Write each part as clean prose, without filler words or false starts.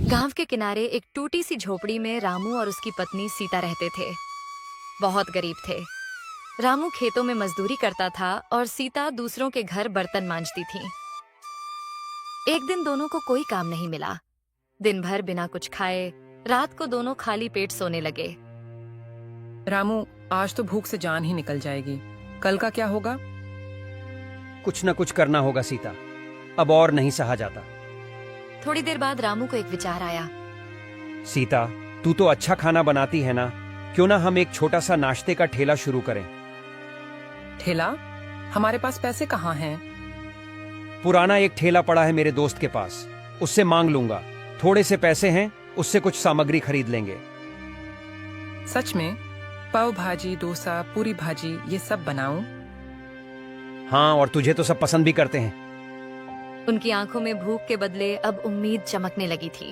गांव के किनारे एक टूटी सी झोपड़ी में रामू और उसकी पत्नी सीता रहते थे। बहुत गरीब थे। रामू खेतों में मजदूरी करता था और सीता दूसरों के घर बर्तन मांजती थी। एक दिन दोनों को कोई काम नहीं मिला। दिन भर बिना कुछ खाए रात को दोनों खाली पेट सोने लगे। रामू, आज तो भूख से जान ही निकल जाएगी। कल का क्या होगा? कुछ न कुछ करना होगा सीता, अब और नहीं सहा जाता। थोड़ी देर बाद रामू को एक विचार आया। सीता, तू तो अच्छा खाना बनाती है ना, क्यों ना हम एक छोटा सा नाश्ते का ठेला शुरू करें। ठेला? हमारे पास पैसे कहाँ हैं? पुराना एक ठेला पड़ा है मेरे दोस्त के पास, उससे मांग लूंगा। थोड़े से पैसे हैं, उससे कुछ सामग्री खरीद लेंगे। सच में? पाव भाजी, डोसा, पूरी भाजी, ये सब बनाऊं? हाँ, और तुझे तो सब पसंद भी करते हैं। उनकी आंखों में भूख के बदले अब उम्मीद चमकने लगी थी।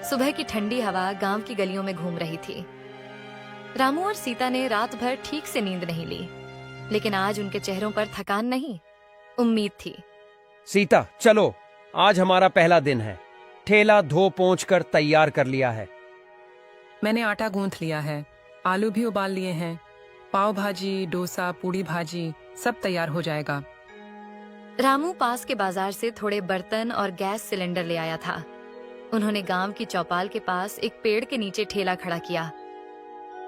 सुबह की ठंडी हवा गांव की गलियों में घूम रही थी। रामू और सीता ने रात भर ठीक से नींद नहीं ली, लेकिन आज उनके चेहरों पर थकान नहीं, उम्मीद थी। सीता, चलो, आज हमारा पहला दिन है। ठेला धो पोंछ कर तैयार कर लिया है। मैंने आटा गूंथ लिया है, आलू भी उबाल लिए हैं। पाव भाजी, डोसा, पूड़ी भाजी सब तैयार हो जाएगा। रामू पास के बाजार से थोड़े बर्तन और गैस सिलेंडर ले आया था। उन्होंने गांव की चौपाल के पास एक पेड़ के नीचे ठेला खड़ा किया।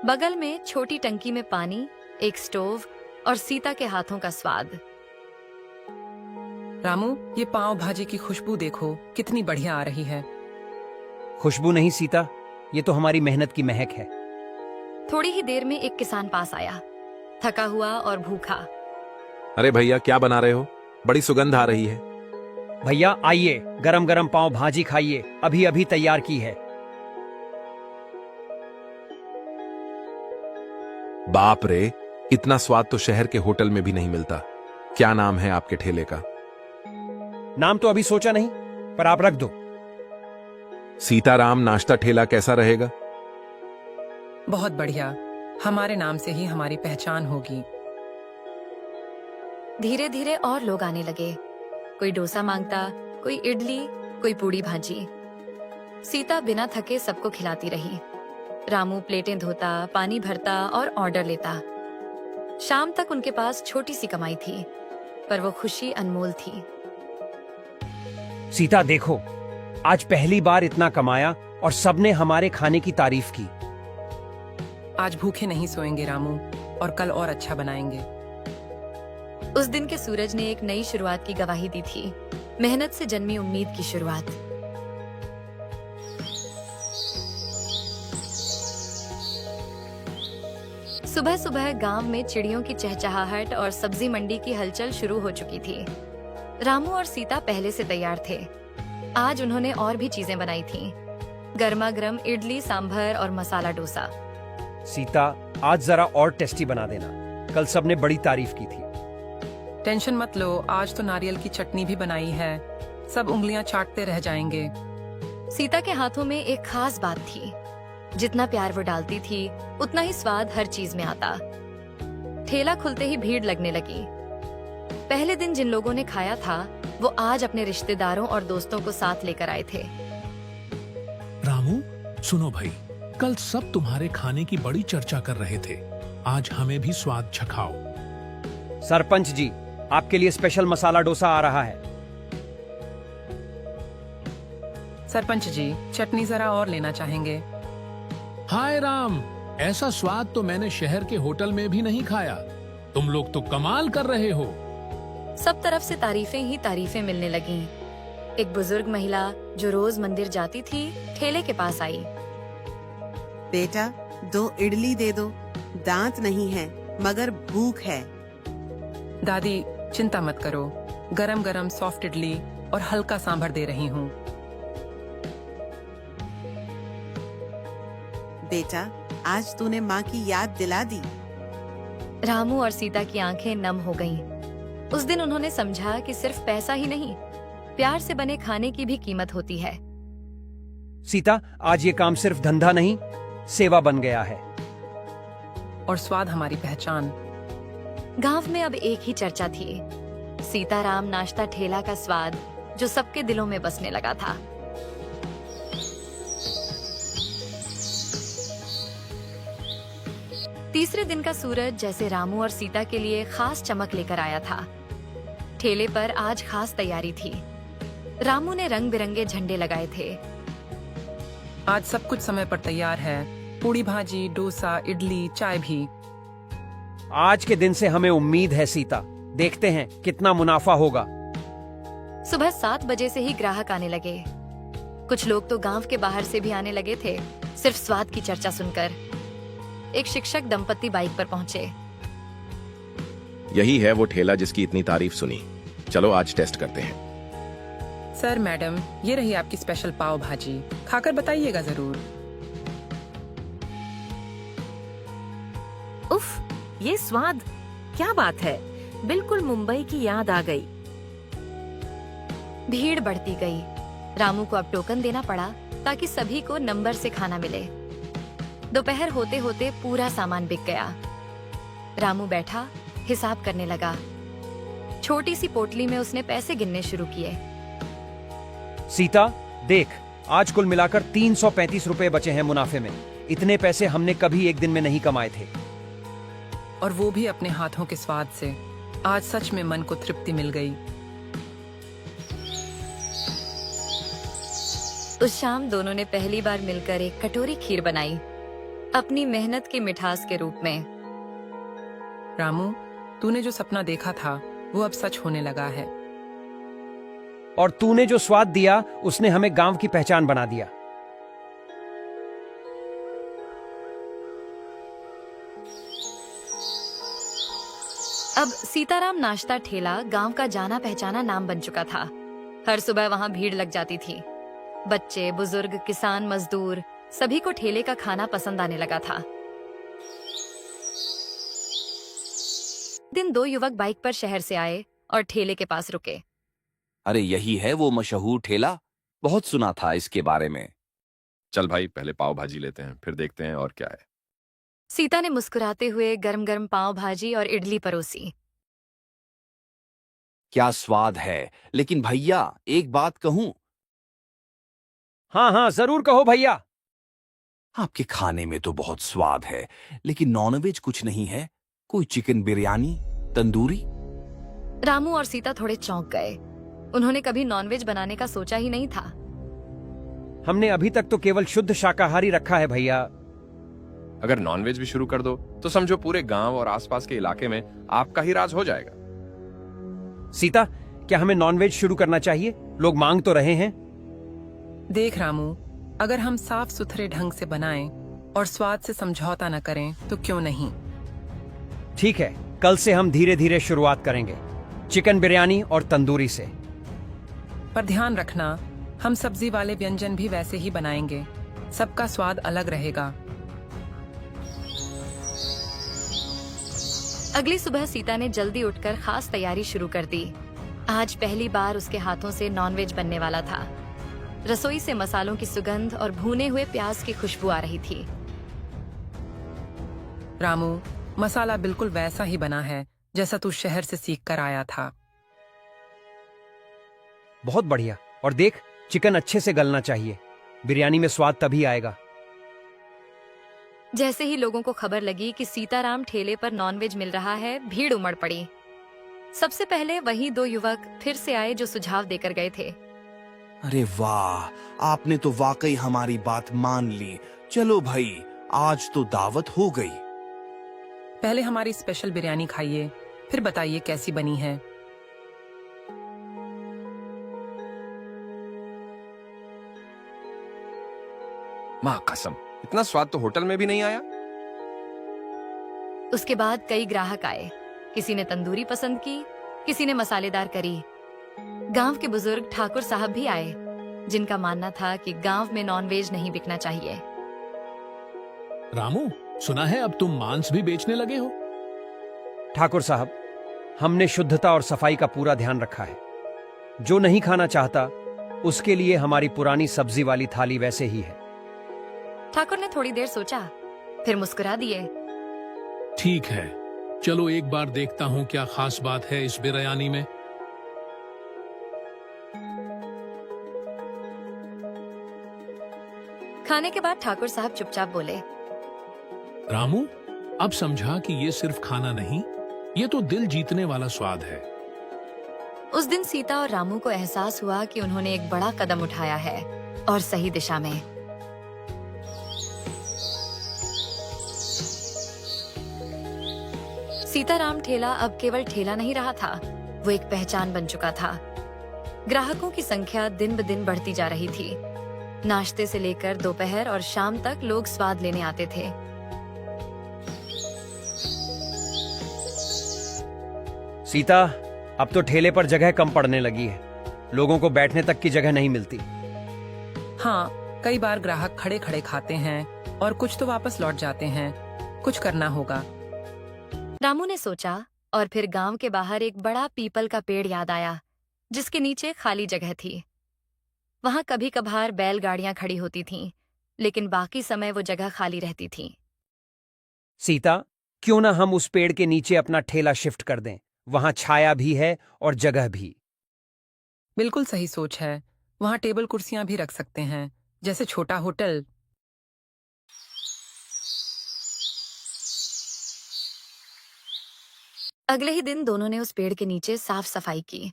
बगल में छोटी टंकी में पानी, एक स्टोव और सीता के हाथों का स्वाद। रामू, ये पाव भाजी की खुशबू देखो, कितनी बढ़िया आ रही है। खुशबू नहीं सीता, ये तो हमारी मेहनत की महक है। थोड़ी ही देर में एक किसान पास आया, थका हुआ और भूखा। अरे भैया, क्या बना रहे हो? बड़ी सुगंध आ रही है। भैया आइए, गरम गरम पाव भाजी खाइए, अभी अभी तैयार की है। बाप रे, इतना स्वाद तो शहर के होटल में भी नहीं मिलता। क्या नाम है आपके ठेले का? नाम तो अभी सोचा नहीं, पर आप रख दो। सीताराम नाश्ता ठेला कैसा रहेगा? बहुत बढ़िया, हमारे नाम से ही हमारी पहचान होगी। धीरे धीरे और लोग आने लगे। कोई डोसा मांगता, कोई इडली, कोई पूड़ी भाजी। सीता बिना थके सबको खिलाती रही। रामू प्लेटें धोता, पानी भरता और ऑर्डर लेता। शाम तक उनके पास छोटी सी कमाई थी, पर वो खुशी अनमोल थी। सीता देखो, आज पहली बार इतना कमाया और सबने हमारे खाने की तारीफ की। आज भूखे नहीं सोएंगे रामू, और कल और अच्छा बनाएंगे। उस दिन के सूरज ने एक नई शुरुआत की गवाही दी थी, मेहनत से जन्मी उम्मीद की शुरुआत। सुबह सुबह गांव में चिड़ियों की चहचहाहट और सब्जी मंडी की हलचल शुरू हो चुकी थी। रामू और सीता पहले से तैयार थे। आज उन्होंने और भी चीजें बनाई थीं, गर्मा गर्म इडली, सांभर और मसाला डोसा। सीता, आज जरा और टेस्टी बना देना, कल सबने बड़ी तारीफ की थी। टेंशन मत लो, आज तो नारियल की चटनी भी बनाई है, सब उंगलियां चाटते रह जाएंगे। सीता के हाथों में एक खास बात थी, जितना प्यार वो डालती थी उतना ही स्वाद हर चीज में आता। ठेला खुलते ही भीड़ लगने लगी। पहले दिन जिन लोगों ने खाया था वो आज अपने रिश्तेदारों और दोस्तों को साथ लेकर आए थे। रामू, सुनो भाई, कल सब तुम्हारे खाने की बड़ी चर्चा कर रहे थे, आज हमें भी स्वाद चखाओ। सरपंच जी, आपके लिए स्पेशल मसाला डोसा आ रहा है। सरपंच जी, चटनी जरा और लेना चाहेंगे। हाय राम, ऐसा स्वाद तो मैंने शहर के होटल में भी नहीं खाया। तुम लोग तो कमाल कर रहे हो। सब तरफ से तारीफें ही तारीफें मिलने लगीं। एक बुजुर्ग महिला जो रोज मंदिर जाती थी, ठेले के पास आई। बेटा, 2 इडली दे दो, दांत नहीं है मगर भूख है। दादी, चिंता मत करो, गरम गरम सॉफ्ट इडली और हल्का सांभर दे रही हूँ। बेटा, आज तूने माँ की याद दिला दी। रामू और सीता की आंखें नम हो गईं। उस दिन उन्होंने समझा कि सिर्फ पैसा ही नहीं, प्यार से बने खाने की भी कीमत होती है। सीता, आज ये काम सिर्फ धंधा नहीं, सेवा बन गया है। और स्वाद हमारी पहचान। गांव में अब एक ही चर्चा थी, सीताराम नाश्ता ठेला का स्वाद जो सबके दिलों में बसने लगा था। तीसरे दिन का सूरज जैसे रामू और सीता के लिए खास चमक लेकर आया था। ठेले पर आज खास तैयारी थी। रामू ने रंग बिरंगे झंडे लगाए थे। आज सब कुछ समय पर तैयार है। पूड़ी भाजी, डोसा, इडली, चाय भी। आज के दिन से हमें उम्मीद है सीता। देखते हैं कितना मुनाफा होगा। सुबह 7 बजे से ही ग्राहक आने लगे। कुछ लोग तो गांव के बाहर से भी आने लगे थे, सिर्फ स्वाद की चर्चा सुनकर। एक शिक्षक दंपत्ति बाइक पर पहुंचे। यही है वो ठेला जिसकी इतनी तारीफ सुनी। चलो आज टेस्ट करते हैं। सर मैडम, ये रही आपकी स्पेशल पाव भाजी, खाकर बताइएगा जरूर। उफ, ये स्वाद, क्या बात है, बिल्कुल मुंबई की याद आ गई। भीड़ बढ़ती गई। रामू को अब टोकन देना पड़ा ताकि सभी को नंबर से खाना मिले। दोपहर होते होते पूरा सामान बिक गया। रामू बैठा हिसाब करने लगा। छोटी सी पोटली में उसने पैसे गिनने शुरू किए। सीता देख, आज कुल मिलाकर 335 रुपए बचे हैं मुनाफे में। इतने पैसे हमने कभी एक दिन में नहीं कमाए थे। और वो भी अपने हाथों के स्वाद से। आज सच में मन को तृप्ति मिल गई। उस शाम दोनों ने पहली बार मिलकर एक कटोरी खीर बनाई, अपनी मेहनत की मिठास के रूप में। रामू, तूने जो सपना देखा था वो अब सच होने लगा है। और तूने जो स्वाद दिया उसने हमें गांव की पहचान बना दिया। अब सीताराम नाश्ता ठेला गांव का जाना पहचाना नाम बन चुका था। हर सुबह वहां भीड़ लग जाती थी। बच्चे, बुजुर्ग, किसान, मजदूर, सभी को ठेले का खाना पसंद आने लगा था। दिन 2 युवक बाइक पर शहर से आए और ठेले के पास रुके। अरे यही है वो मशहूर ठेला, बहुत सुना था इसके बारे में। चल भाई, पहले पाव भाजी लेते हैं, फिर देखते हैं और क्या है। सीता ने मुस्कुराते हुए गरम गरम पाव भाजी और इडली परोसी। क्या स्वाद है, लेकिन भैया एक बात कहूं, हाँ हाँ जरूर कहो भैया। आपके खाने में तो बहुत स्वाद है, लेकिन नॉनवेज कुछ नहीं है? कोई चिकन बिरयानी, तंदूरी? रामू और सीता थोड़े चौंक गए। उन्होंने कभी नॉनवेज बनाने का सोचा ही नहीं था। हमने अभी तक तो केवल शुद्ध शाकाहारी रखा है भैया। अगर नॉनवेज भी शुरू कर दो तो समझो पूरे गांव और आसपास के इलाके में आपका ही राज हो जाएगा। सीता, क्या हमें नॉनवेज शुरू करना चाहिए? लोग मांग तो रहे हैं। देख रामू, अगर हम साफ सुथरे ढंग से बनाएं और स्वाद से समझौता न करें तो क्यों नहीं। ठीक है, कल से हम धीरे धीरे शुरुआत करेंगे, चिकन बिरयानी और तंदूरी से। पर ध्यान रखना, हम सब्जी वाले व्यंजन भी वैसे ही बनाएंगे। सबका स्वाद अलग रहेगा। अगली सुबह सीता ने जल्दी उठकर खास तैयारी शुरू कर दी। आज पहली बार उसके हाथों से नॉनवेज बनने वाला था। रसोई से मसालों की सुगंध और भुने हुए प्याज की खुशबू आ रही थी। रामू, मसाला बिल्कुल वैसा ही बना है जैसा तू शहर से सीख कर आया था। बहुत बढ़िया। और देख, चिकन अच्छे से गलना चाहिए। बिरयानी में स्वाद तभी आएगा। जैसे ही लोगों को खबर लगी कि सीताराम ठेले पर नॉनवेज मिल रहा है, भीड़ उमड़ पड़ी। सबसे पहले वही 2 युवक फिर से आए जो सुझाव देकर गए थे। अरे वाह, आपने तो वाकई हमारी बात मान ली। चलो भाई, आज तो दावत हो गई। पहले हमारी स्पेशल बिरयानी खाइए, फिर बताइए कैसी बनी है। माँ कसम, इतना स्वाद तो होटल में भी नहीं आया। उसके बाद कई ग्राहक आए। किसी ने तंदूरी पसंद की, किसी ने मसालेदार करी। गांव के बुजुर्ग ठाकुर साहब भी आए, जिनका मानना था कि गांव में नॉनवेज नहीं बिकना चाहिए। रामू, सुना है अब तुम मांस भी बेचने लगे हो? ठाकुर साहब, हमने शुद्धता और सफाई का पूरा ध्यान रखा है। जो नहीं खाना चाहता उसके लिए हमारी पुरानी सब्जी वाली थाली वैसे ही है। ठाकुर ने थोड़ी देर सोचा, फिर मुस्कुरा दिए। ठीक है, चलो एक बार देखता हूँ क्या खास बात है इस बिरयानी में। खाने के बाद ठाकुर साहब चुपचाप बोले, रामू, अब समझा कि ये सिर्फ खाना नहीं, ये तो दिल जीतने वाला स्वाद है। उस दिन सीता और रामू को एहसास हुआ कि उन्होंने एक बड़ा कदम उठाया है और सही दिशा में। सीताराम ठेला अब केवल ठेला नहीं रहा था, वो एक पहचान बन चुका था। ग्राहकों की संख्या दिन ब दिन बढ़ती जा रही थी। नाश्ते से लेकर दोपहर और शाम तक लोग स्वाद लेने आते थे। सीता, अब तो ठेले पर जगह कम पड़ने लगी है। लोगों को बैठने तक की जगह नहीं मिलती। हाँ, कई बार ग्राहक खड़े खड़े खाते हैं और कुछ तो वापस लौट जाते हैं। कुछ करना होगा। रामू ने सोचा और फिर गांव के बाहर एक बड़ा पीपल का पेड़ याद आया, जिसके नीचे खाली जगह थी। वहां कभी कभार बैलगाड़ियां खड़ी होती थीं, लेकिन बाकी समय वो जगह खाली रहती थी। सीता, क्यों ना हम उस पेड़ के नीचे अपना ठेला शिफ्ट कर दें? वहां छाया भी है और जगह भी। बिल्कुल सही सोच है। वहाँ टेबल कुर्सियां भी रख सकते हैं, जैसे छोटा होटल। अगले ही दिन दोनों ने उस पेड़ के नीचे साफ सफाई की।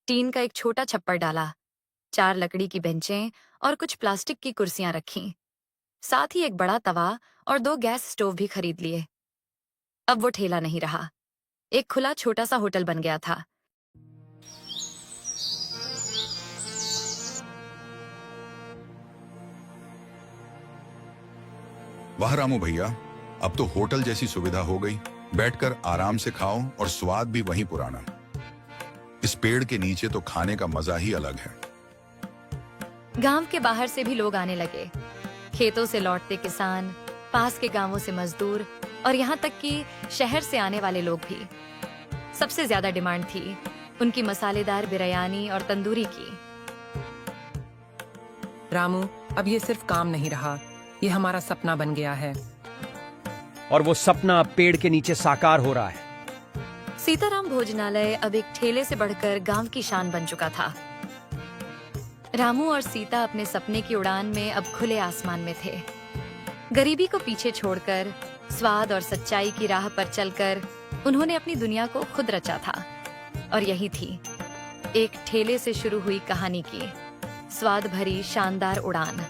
टीन का एक छोटा छप्पर डाला, 4 लकड़ी की बेंचें और कुछ प्लास्टिक की कुर्सियां रखीं। साथ ही एक बड़ा तवा और 2 गैस स्टोव भी खरीद लिए। अब वो ठेला नहीं रहा, एक खुला छोटा सा होटल बन गया था। वाह रामू भैया, अब तो होटल जैसी सुविधा हो गई। बैठकर आराम से खाओ और स्वाद भी वही पुराना। इस पेड़ के नीचे तो खाने का मजा ही अलग है। गांव के बाहर से भी लोग आने लगे। खेतों से लौटते किसान, पास के गांवों से मजदूर और यहाँ तक कि शहर से आने वाले लोग भी। सबसे ज्यादा डिमांड थी उनकी मसालेदार बिरयानी और तंदूरी की। रामू, अब ये सिर्फ काम नहीं रहा, ये हमारा सपना बन गया है। और वो सपना अब पेड़ के नीचे साकार हो रहा है। सीताराम भोजनालय अब एक ठेले से बढ़कर गांव की शान बन चुका था। रामू और सीता अपने सपने की उड़ान में अब खुले आसमान में थे। गरीबी को पीछे छोड़कर, स्वाद और सच्चाई की राह पर चलकर उन्होंने अपनी दुनिया को खुद रचा था। और यही थी एक ठेले से शुरू हुई कहानी की स्वाद भरी शानदार उड़ान।